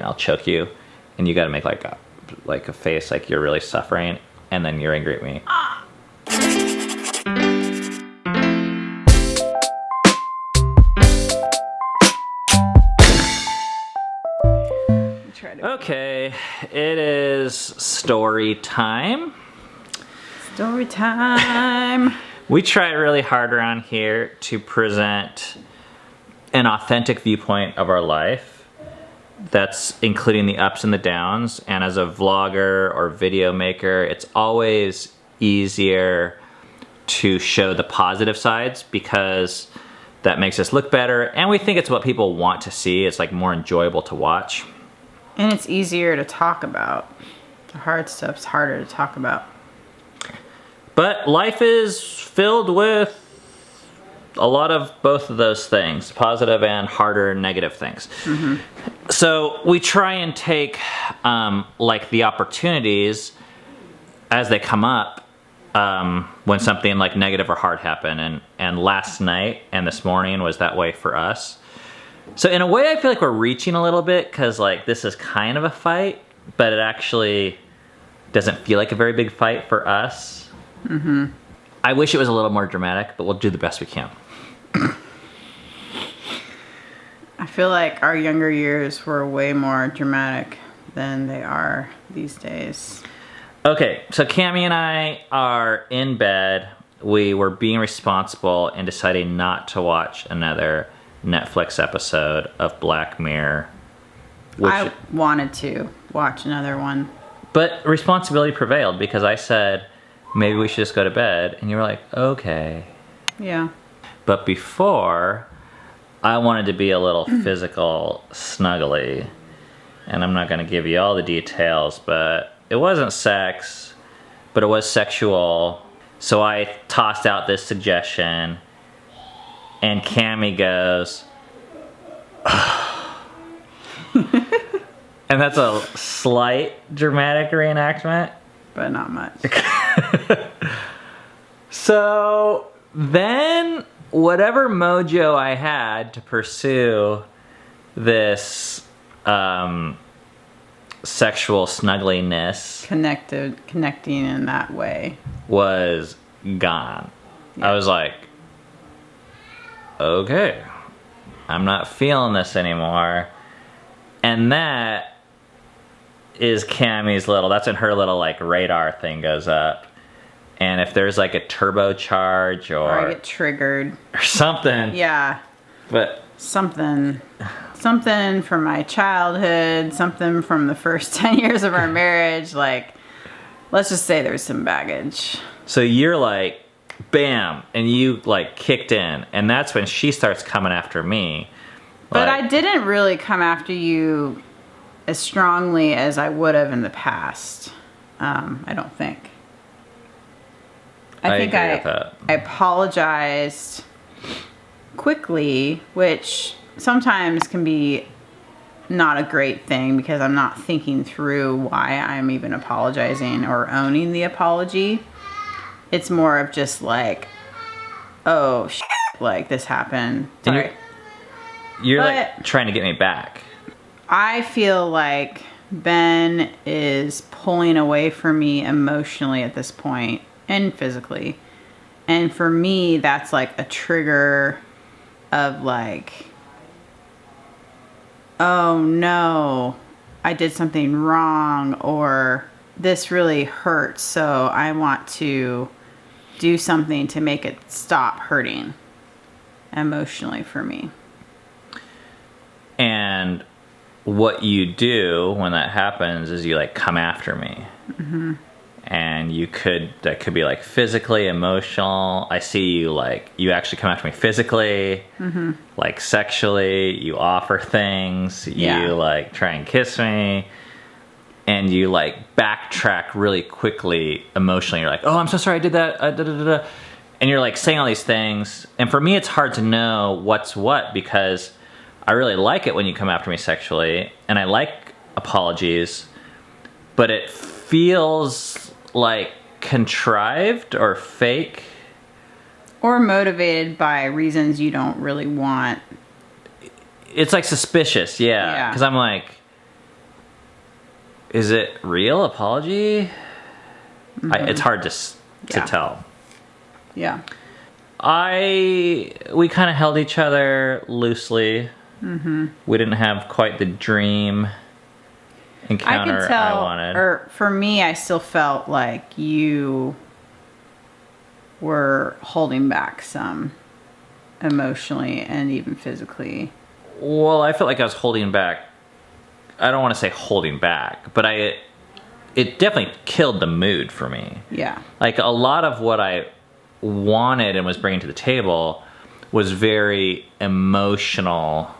and I'll choke you, and you got to make like a face like you're really suffering, and then you're angry at me. Okay, it is story time. Story time. We try really hard around here to present an authentic viewpoint of our life that's including the ups and the downs. And as a vlogger or video maker, it's always easier to show the positive sides because that makes us look better. And we think it's what people want to see. It's like more enjoyable to watch. And it's easier to talk about. The hard stuff's harder to talk about. But life is filled with a lot of both of those things, positive and harder negative things. Mm-hmm. So we try and take like the opportunities as they come up when something like negative or hard happen. And last night and this morning was that way for us. So in a way, I feel like we're reaching a little bit because like this is kind of a fight, but it actually doesn't feel like a very big fight for us. Mm-hmm. I wish it was a little more dramatic, but we'll do the best we can. I feel like our younger years were way more dramatic than they are these days. Okay, so Cammie and I are in bed. We were being responsible and deciding not to watch another Netflix episode of Black Mirror. I wanted to watch another one. But responsibility prevailed because I said, maybe we should just go to bed. And you were like, okay. Yeah. But before, I wanted to be a little physical snuggly. And I'm not going to give you all the details, but it wasn't sex, but it was sexual. So I tossed out this suggestion. And Cammie goes, and that's a slight dramatic reenactment. But not much. So then whatever mojo I had to pursue this sexual snuggliness, connecting in that way, was gone. Yeah. I was like, okay, I'm not feeling this anymore. And that is Cammie's that's when her little like radar thing goes up. And if there's like a turbocharge or I get triggered or something. Yeah. But something from my childhood, something from the first 10 years of our marriage, like let's just say there's some baggage. So you're like, bam, and you like kicked in, and that's when she starts coming after me. But I didn't really come after you as strongly as I would have in the past. I don't think. I think I apologized quickly, which sometimes can be not a great thing because I'm not thinking through why I'm even apologizing or owning the apology. It's more of just like, oh, like this happened. Sorry. You're like trying to get me back. I feel like Ben is pulling away from me emotionally at this point and physically. And for me, that's like a trigger of like, oh no, I did something wrong, or this really hurts, so I want to do something to make it stop hurting emotionally for me. And what you do when that happens is you like come after me. Mm-hmm. And that could be like physically, emotional. I see you like, you actually come after me physically, mm-hmm. like sexually, you offer things, you like try and kiss me, and you like backtrack really quickly emotionally. You're like, oh, I'm so sorry I did that, and you're like saying all these things. And for me, it's hard to know what's what because I really like it when you come after me sexually, and I like apologies, but it feels like contrived or fake. Or motivated by reasons you don't really want. It's like suspicious, yeah. Because I'm like, is it real apology? It's hard to tell. Yeah. We kind of held each other loosely. We didn't have quite the dream encounter I wanted. Or for me, I still felt like you were holding back some emotionally and even physically. Well, I felt like I was holding back. I don't want to say holding back, but it definitely killed the mood for me. Yeah. Like a lot of what I wanted and was bringing to the table was very emotional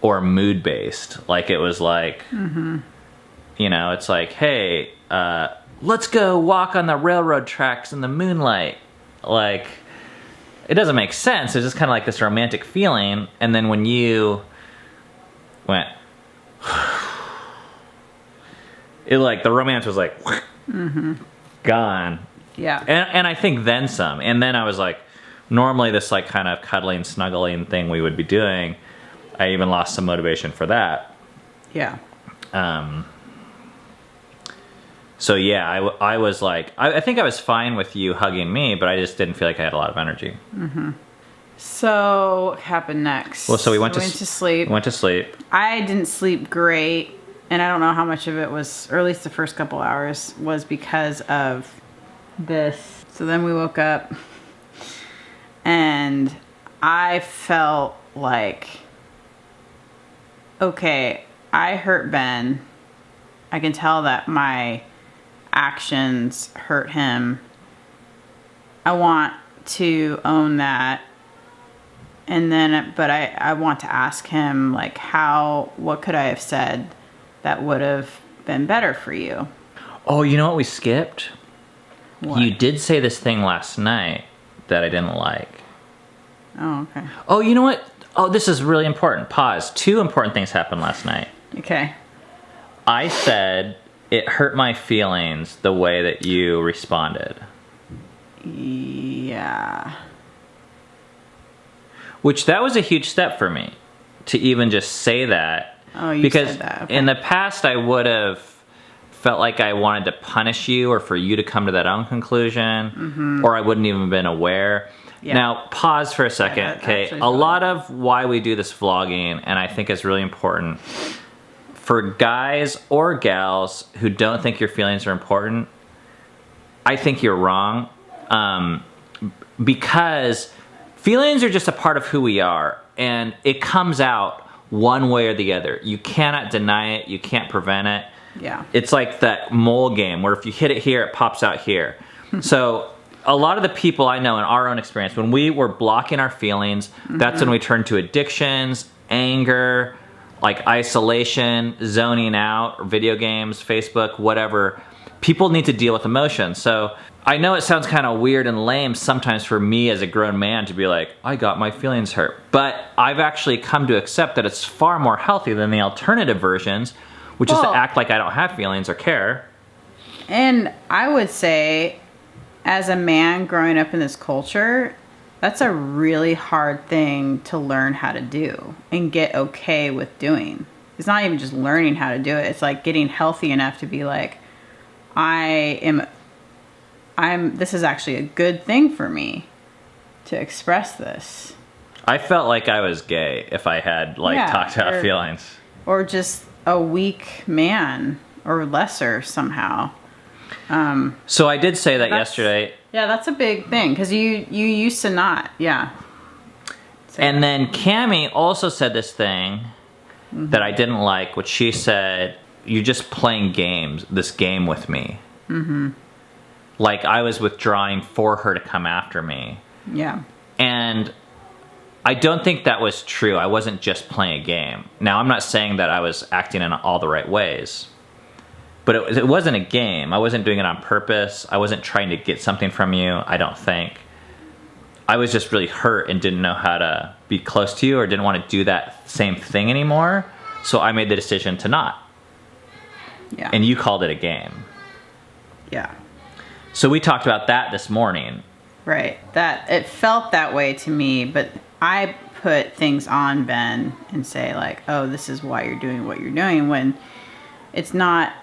or mood based. Like it was like, you know, it's like, hey, let's go walk on the railroad tracks in the moonlight. Like, it doesn't make sense. It's just kind of like this romantic feeling. And then when you went, it like, the romance was like, gone. Yeah. And I think then some. And then I was like, normally this like kind of cuddling, snuggling thing we would be doing, I even lost some motivation for that. Yeah. So yeah, I was like, I think I was fine with you hugging me, but I just didn't feel like I had a lot of energy. So what happened next? Well, so we went to sleep. We went to sleep. I didn't sleep great, and I don't know how much of it was, or at least the first couple hours, was because of this. So then we woke up, and I felt like, okay, I hurt Ben. I can tell that my actions hurt him. I want to own that. And then, but I want to ask him, like, what could I have said that would have been better for you? Oh, you know what we skipped? What? You did say this thing last night that I didn't like. Oh, okay. Oh, you know what? Oh, this is really important. Pause. 2 important things happened last night. Okay. I said it hurt my feelings the way that you responded. Yeah. Which that was a huge step for me to even just say that. Oh, you because said that. Okay. In the past I would have felt like I wanted to punish you or for you to come to that own conclusion, or I wouldn't even been aware. Yeah. Now, pause for a second, okay? A lot of why we do this vlogging, and I think it's really important, for guys or gals who don't think your feelings are important, I think you're wrong. Because feelings are just a part of who we are, and it comes out one way or the other. You cannot deny it. You can't prevent it. Yeah. It's like that mole game where if you hit it here, it pops out here. So a lot of the people I know in our own experience, when we were blocking our feelings, that's when we turned to addictions, anger, like isolation, zoning out, video games, Facebook, whatever. People need to deal with emotions. So I know it sounds kind of weird and lame sometimes for me as a grown man to be like, I got my feelings hurt. But I've actually come to accept that it's far more healthy than the alternative versions, which is to act like I don't have feelings or care. And I would say, as a man growing up in this culture, that's a really hard thing to learn how to do and get okay with doing. It's not even just learning how to do it. It's like getting healthy enough to be like, this is actually a good thing for me to express this. I felt like I was gay if I had talked about feelings. Or just a weak man or lesser somehow. So I did say that yesterday. Yeah, that's a big thing because you used to not. Yeah. And then Cammie also said this thing that I didn't like, which she said, you're just playing this game with me. Like I was withdrawing for her to come after me. Yeah. And I don't think that was true. I wasn't just playing a game. Now, I'm not saying that I was acting in all the right ways. But it wasn't a game. I wasn't doing it on purpose. I wasn't trying to get something from you, I don't think. I was just really hurt and didn't know how to be close to you or didn't want to do that same thing anymore. So I made the decision to not. Yeah. And you called it a game. Yeah. So we talked about that this morning. Right. That it felt that way to me, but I put things on Ben and say like, oh, this is why you're doing what you're doing, when it's not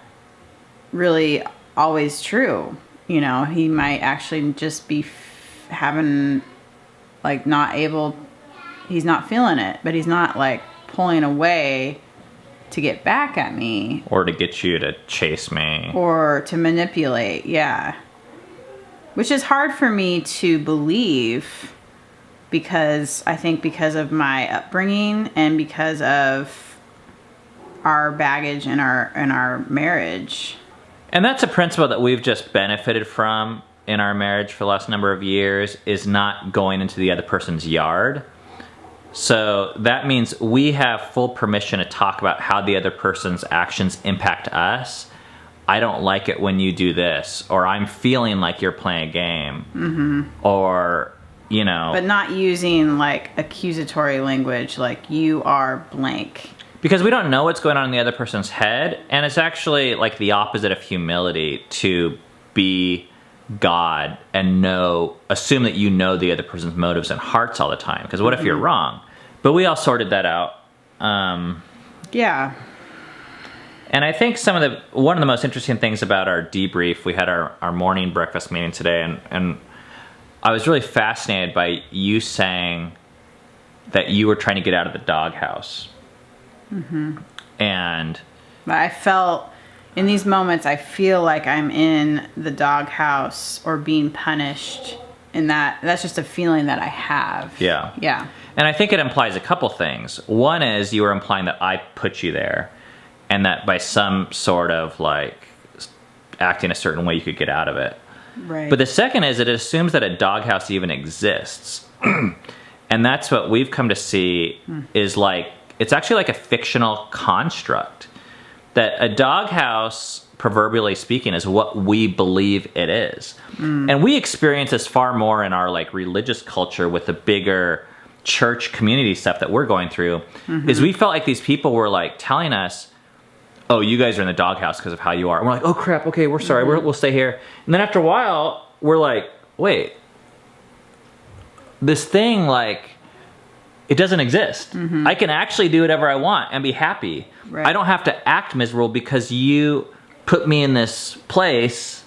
really always true. You know, he might actually just be having, like, he's not feeling it, but he's not, like, pulling away to get back at me. Or to get you to chase me. Or to manipulate, yeah. Which is hard for me to believe because I think because of my upbringing and because of our baggage in our marriage. And that's a principle that we've just benefited from in our marriage for the last number of years, is not going into the other person's yard. So that means we have full permission to talk about how the other person's actions impact us. I don't like it when you do this, or I'm feeling like you're playing a game, or, you know. But not using, like, accusatory language, like, you are blank. Because we don't know what's going on in the other person's head, and it's actually, like, the opposite of humility to be God and assume that you know the other person's motives and hearts all the time. Because what if you're wrong? But we all sorted that out. Yeah. And I think one of the most interesting things about our debrief, we had our morning breakfast meeting today, and I was really fascinated by you saying that you were trying to get out of the doghouse. And I felt, in these moments, I feel like I'm in the doghouse or being punished, and that's just a feeling that I have. Yeah. Yeah. And I think it implies a couple things. One is you were implying that I put you there, and that by some sort of, like, acting a certain way you could get out of it. Right. But the second is it assumes that a doghouse even exists. And that's what we've come to see is, like, it's actually like a fictional construct. That a doghouse, proverbially speaking, is what we believe it is. And we experience this far more in our, like, religious culture with the bigger church community stuff that we're going through, is we felt like these people were, like, telling us, oh, you guys are in the doghouse because of how you are. And we're like, oh, crap, okay, we're sorry, we'll stay here. And then after a while, we're like, wait, this thing, like, it doesn't exist. I can actually do whatever I want and be happy. Right. I don't have to act miserable because you put me in this place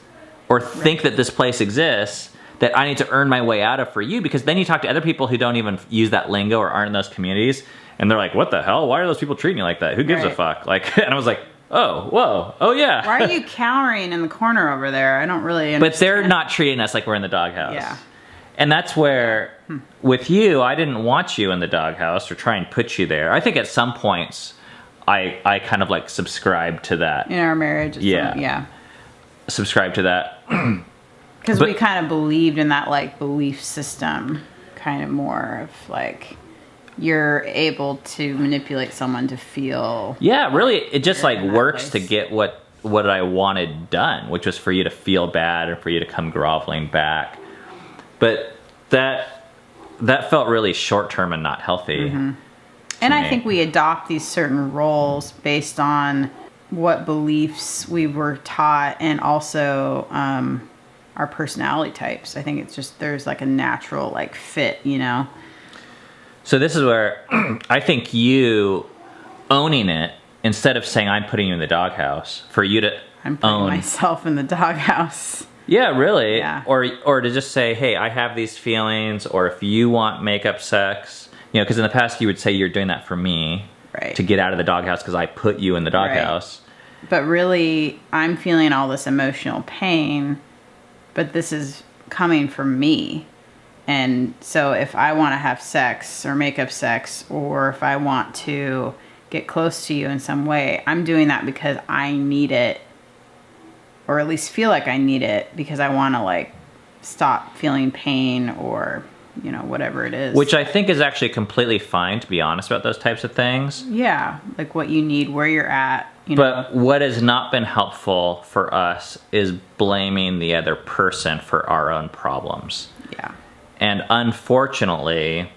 or think that this place exists that I need to earn my way out of for you. Because then you talk to other people who don't even use that lingo or aren't in those communities, and they're like, what the hell? Why are those people treating you like that? Who gives a fuck? Like, and I was like, oh, whoa, oh yeah. Why are you cowering in the corner over there? I don't really understand. But they're not treating us like we're in the doghouse. Yeah. And that's where, with you, I didn't want you in the doghouse or try and put you there. I think at some points, I kind of, like, subscribed to that. In our marriage. Yeah. Subscribe to that. Because we kind of believed in that, like, belief system, kind of more of, like, you're able to manipulate someone to feel. Yeah, really, it just, like, works place. to get what I wanted done, which was for you to feel bad and for you to come groveling back. But that felt really short-term and not healthy. And I think we adopt these certain roles based on what beliefs we were taught and also our personality types. I think it's just there's, like, a natural, like, fit, you know? So this is where I think you owning it, instead of saying I'm putting you in the doghouse, for you to I'm putting myself in the doghouse. Yeah, really. Yeah. Or to just say, hey, I have these feelings, or if you want makeup sex, you know, because in the past you would say you're doing that for me, right, to get out of the doghouse because I put you in the doghouse. Right. But really, I'm feeling all this emotional pain, but this is coming from me. And so if I want to have sex or makeup sex, or if I want to get close to you in some way, I'm doing that because I need it. Or at least feel like I need it because I want to, like, stop feeling pain or, you know, whatever it is. Which I think is actually completely fine, to be honest about those types of things. Yeah, like what you need, where you're at. But what has not been helpful for us is blaming the other person for our own problems. Yeah. And unfortunately,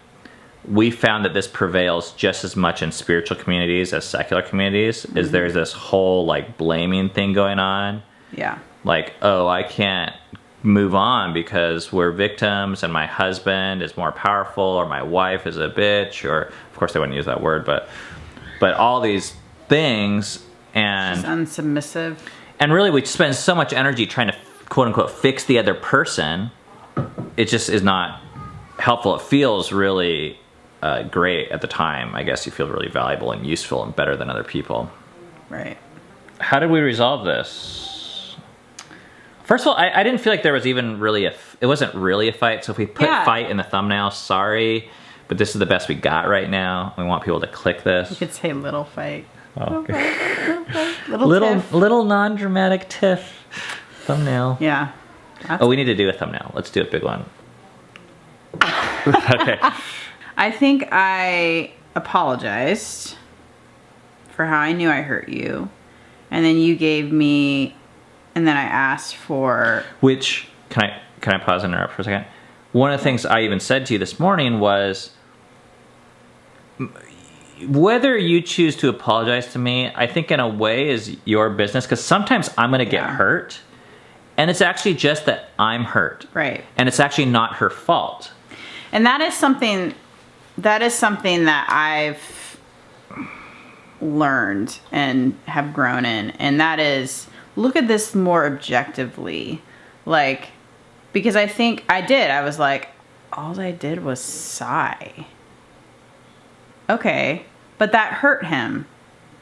we found that this prevails just as much in spiritual communities as secular communities, is there's this whole, like, blaming thing going on. Yeah. Like, oh, I can't move on because we're victims and my husband is more powerful, or my wife is a bitch, or, of course they wouldn't use that word, but all these things. And she's unsubmissive. And really, we spend so much energy trying to, quote unquote, fix the other person. It just is not helpful. It feels really great at the time. I guess you feel really valuable and useful and better than other people. Right. How did we resolve this? First of all, I didn't feel like there was even really it wasn't really a fight. So if we put fight in the thumbnail, sorry, but this is the best we got right now. We want people to click this. You could say little fight. Oh, okay. Little little non-dramatic tiff thumbnail. Yeah. We need to do a thumbnail. Let's do a big one. Okay. I think I apologized for how I knew I hurt you. And then you gave me, and then I asked for... Which, can I pause and interrupt for a second? One of the things I even said to you this morning was, whether you choose to apologize to me, I think in a way is your business, because sometimes I'm going to get hurt, and it's actually just that I'm hurt. Right. And it's actually not her fault. And that is something that I've learned and have grown in, and that is, look at this more objectively. Like, because I think I was like, all I did was sigh. Okay, but that hurt him.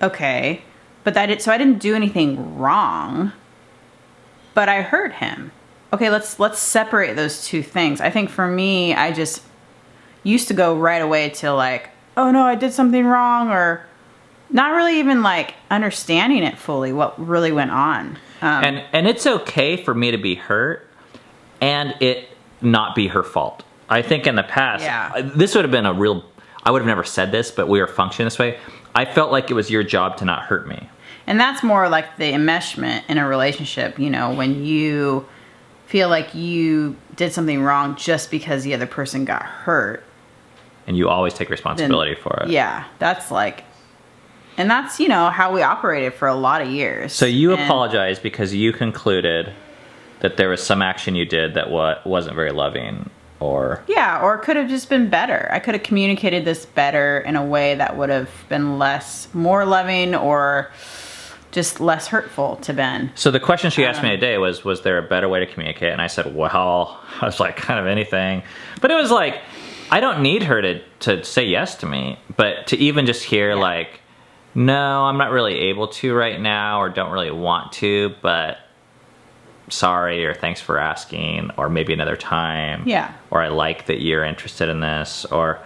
Okay, but so I didn't do anything wrong, but I hurt him. Okay, let's separate those two things. I think for me, I just used to go right away to like, oh no, I did something wrong, or not really even like understanding it fully, what really went on. And it's okay for me to be hurt and it not be her fault. I think in the past, this would have been I would have never said this, but we were functioning this way. I felt like it was your job to not hurt me. And that's more like the enmeshment in a relationship, when you feel like you did something wrong just because the other person got hurt. And you always take responsibility for it. Yeah, that's like, and that's, how we operated for a lot of years. So you apologized because you concluded that there was some action you did that wasn't very loving, or... Yeah, or it could have just been better. I could have communicated this better in a way that would have been more loving or just less hurtful to Ben. So the question she asked me today was there a better way to communicate? And I said, well, I was like, kind of anything. But it was like, I don't need her to say yes to me, but to even just hear like, no, I'm not really able to right now, or don't really want to, but sorry, or thanks for asking, or maybe another time. Yeah. Or I like that you're interested in this, or...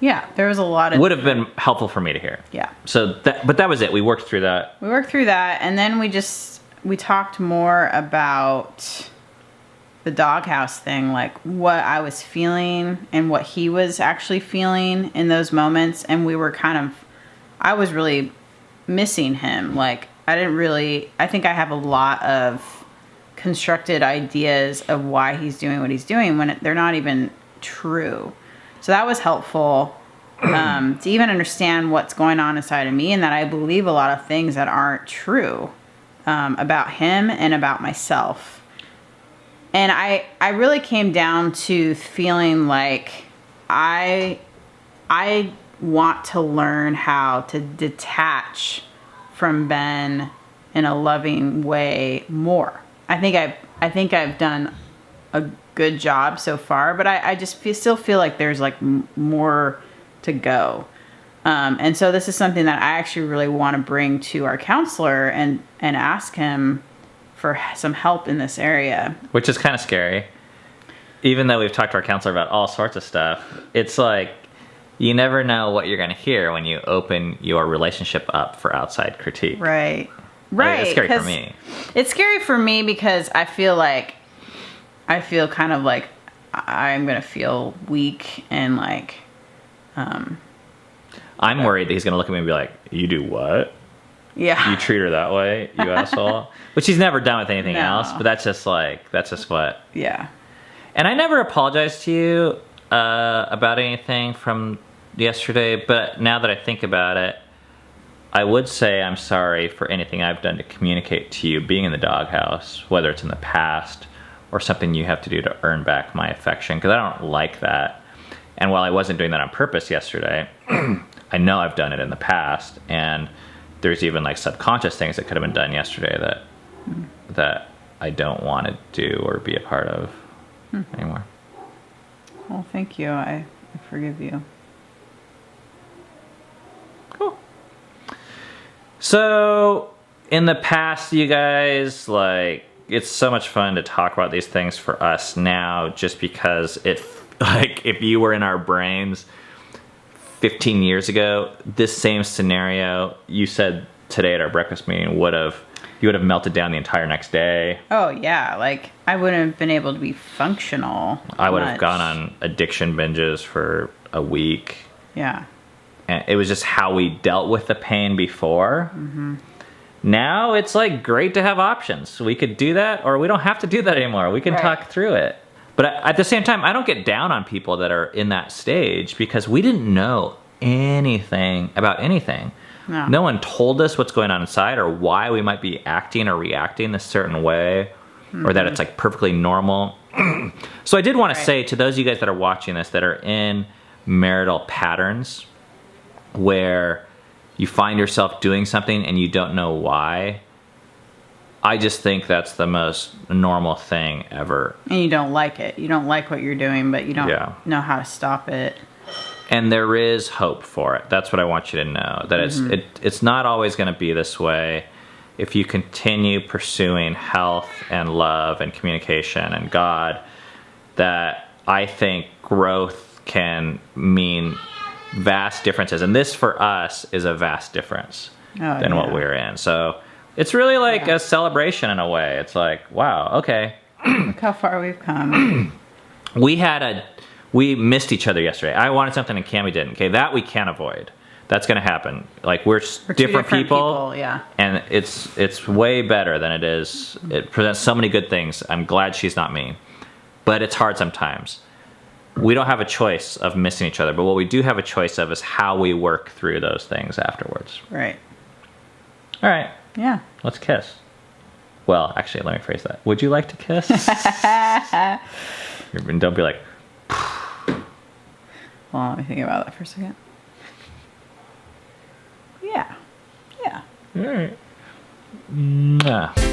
Yeah, there was a lot of... Would have been helpful for me to hear. Yeah. So, but that was it. We worked through that. And then we talked more about the doghouse thing, like what I was feeling and what he was actually feeling in those moments. And we were I was really missing him. Like, I think I have a lot of constructed ideas of why he's doing what he's doing when they're not even true. So that was helpful to even understand what's going on inside of me, and that I believe a lot of things that aren't true about him and about myself. And I really came down to feeling like I want to learn how to detach from Ben in a loving way more. I think I've done a good job so far, but I just still feel like there's like more to go. And so this is something that I actually really want to bring to our counselor and ask him for some help in this area. Which is kind of scary. Even though we've talked to our counselor about all sorts of stuff, it's like you never know what you're going to hear when you open your relationship up for outside critique. Right. Like, it's scary for me. It's scary for me because I feel kind of like I'm going to feel weak and like... I'm worried that he's going to look at me and be like, you do what? Yeah. You treat her that way, you asshole? Which he's never done with anything else, but that's just what... Yeah. And I never apologized to you about anything from yesterday, but now that I think about it, I would say I'm sorry for anything I've done to communicate to you being in the doghouse, whether it's in the past or something you have to do to earn back my affection, because I don't like that. And while I wasn't doing that on purpose yesterday, I know I've done it in the past, and there's even like subconscious things that could have been done yesterday that that I don't want to do or be a part of anymore. Well, thank you. I forgive you. Cool. So, in the past, you guys, like, it's so much fun to talk about these things for us now, just because like, if you were in our brains 15 years ago, this same scenario you said today at our breakfast meeting you would have melted down the entire next day. Oh, yeah. Like, I wouldn't have been able to be functional. I would have gone on addiction binges for a week. Yeah. And it was just how we dealt with the pain before. Now it's like great to have options. We could do that, or we don't have to do that anymore. We can talk through it. But at the same time, I don't get down on people that are in that stage, because we didn't know anything about anything. No one told us what's going on inside, or why we might be acting or reacting a certain way, or that it's like perfectly normal. So I did want to say to those of you guys that are watching this that are in marital patterns where you find yourself doing something and you don't know why, I just think that's the most normal thing ever. And you don't like it. You don't like what you're doing, but you don't know how to stop it. And there is hope for it. That's what I want you to know. That it's not always going to be this way. If you continue pursuing health and love and communication and God, that I think growth can mean vast differences. And this for us is a vast difference than what we're in. So it's really like a celebration in a way. It's like, wow, okay. Look how far we've come. We missed each other yesterday. I wanted something and Cammie didn't. Okay, that we can't avoid. That's going to happen. Like, we're different people. And it's way better than it is. It presents so many good things. I'm glad she's not me. But it's hard sometimes. We don't have a choice of missing each other, but what we do have a choice of is how we work through those things afterwards. Right. All right. Yeah. Let's kiss. Well, actually, let me phrase that. Would you like to kiss? Don't be like... Well, let me think about that for a second. Yeah. Yeah. All right. Mwah.